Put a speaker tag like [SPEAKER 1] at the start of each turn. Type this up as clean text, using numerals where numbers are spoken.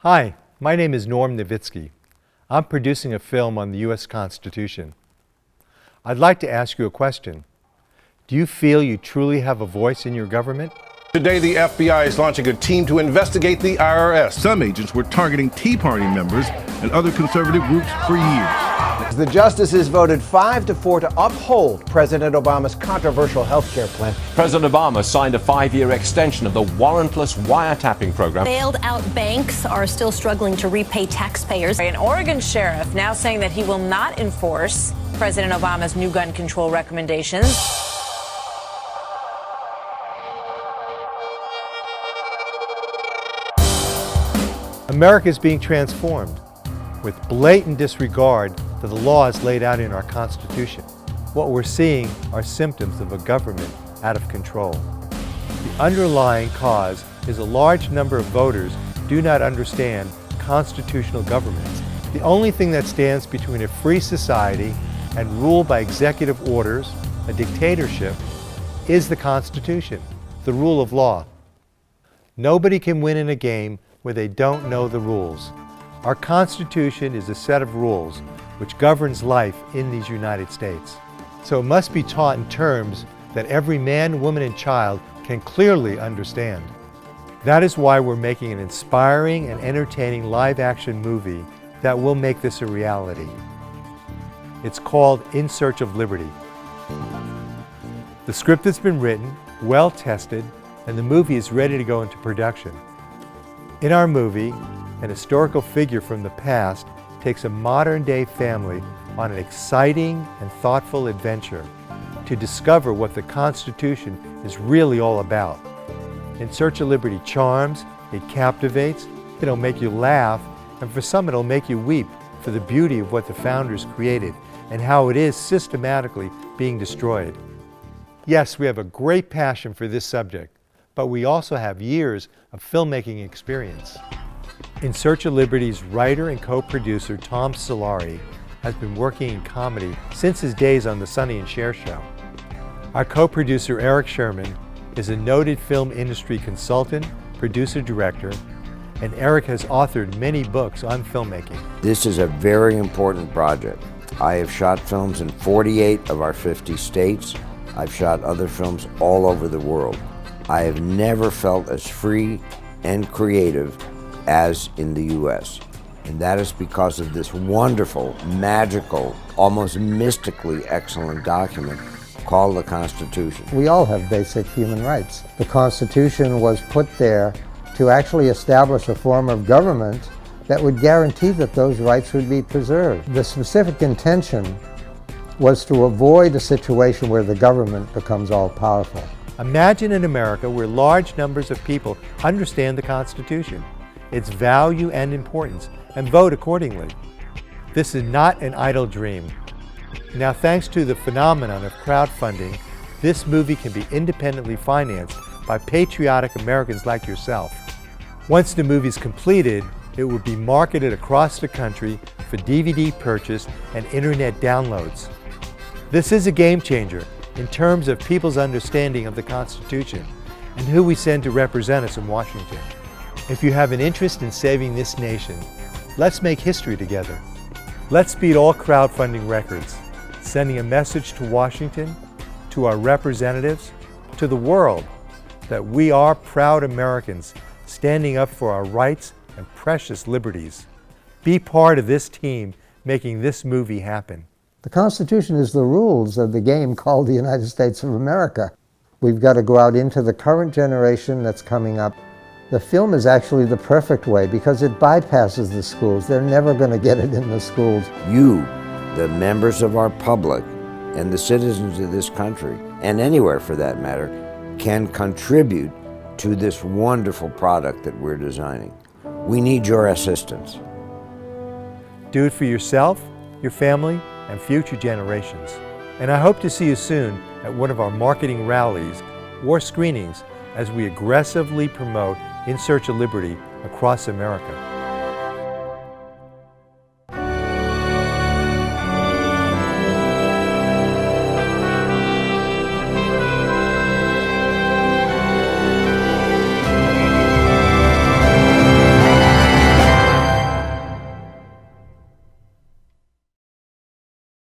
[SPEAKER 1] Hi, my name is Norm Novitsky. I'm producing a film on the U.S. Constitution. I'd like to ask you a question. Do you feel you truly have a voice in your government?
[SPEAKER 2] Today, the FBI is launching a team to investigate the IRS.
[SPEAKER 3] Some agents were targeting Tea Party members and other conservative groups for years.
[SPEAKER 4] The justices voted 5-4 to uphold President Obama's controversial health care plan.
[SPEAKER 5] President Obama signed a 5-year extension of the warrantless wiretapping program.
[SPEAKER 6] Bailed out banks are still struggling to repay taxpayers.
[SPEAKER 7] An Oregon sheriff now saying that he will not enforce President Obama's new gun control recommendations.
[SPEAKER 1] America is being transformed with blatant disregard to the laws laid out in our Constitution. What we're seeing are symptoms of a government out of control. The underlying cause is a large number of voters do not understand constitutional governments. The only thing that stands between a free society and rule by executive orders, a dictatorship, is the Constitution, the rule of law. Nobody can win in a game where they don't know the rules. Our Constitution is a set of rules which governs life in these United States. So it must be taught in terms that every man, woman, and child can clearly understand. That is why we're making an inspiring and entertaining live-action movie that will make this a reality. It's called In Search of Liberty. The script has been written, well tested, and the movie is ready to go into production. In our movie, an historical figure from the past takes a modern-day family on an exciting and thoughtful adventure to discover what the Constitution is really all about. In Search of Liberty charms, it captivates, it'll make you laugh, and for some it'll make you weep for the beauty of what the founders created and how it is systematically being destroyed. Yes, we have a great passion for this subject, but we also have years of filmmaking experience. In Search of Liberty's writer and co-producer Tom Solari has been working in comedy since his days on the Sonny and Cher show. Our co-producer Eric Sherman is a noted film industry consultant, producer-director, and Eric has authored many books on filmmaking.
[SPEAKER 8] This is a very important project. I have shot films in 48 of our 50 states. I've shot other films all over the world. I have never felt as free and creative as in the U.S. And that is because of this wonderful, magical, almost mystically excellent document called the Constitution.
[SPEAKER 9] We all have basic human rights. The Constitution was put there to actually establish a form of government that would guarantee that those rights would be preserved. The specific intention was to avoid a situation where the government becomes all-powerful.
[SPEAKER 1] Imagine an America where large numbers of people understand the Constitution, its value and importance, and vote accordingly. This is not an idle dream. Now, thanks to the phenomenon of crowdfunding, this movie can be independently financed by patriotic Americans like yourself. Once the movie is completed, it will be marketed across the country for DVD purchase and internet downloads. This is a game changer in terms of people's understanding of the Constitution and who we send to represent us in Washington. If you have an interest in saving this nation, let's make history together. Let's beat all crowdfunding records, sending a message to Washington, to our representatives, to the world, that we are proud Americans standing up for our rights and precious liberties. Be part of this team making this movie happen.
[SPEAKER 9] The Constitution is the rules of the game called the United States of America. We've got to go out into the current generation that's coming up. The film is actually the perfect way because it bypasses the schools. They're never going to get it in the schools.
[SPEAKER 8] You, the members of our public, and the citizens of this country, and anywhere for that matter, can contribute to this wonderful product that we're designing. We need your assistance.
[SPEAKER 1] Do it for yourself, your family, and future generations. And I hope to see you soon at one of our marketing rallies or screenings as we aggressively promote In Search of Liberty across America.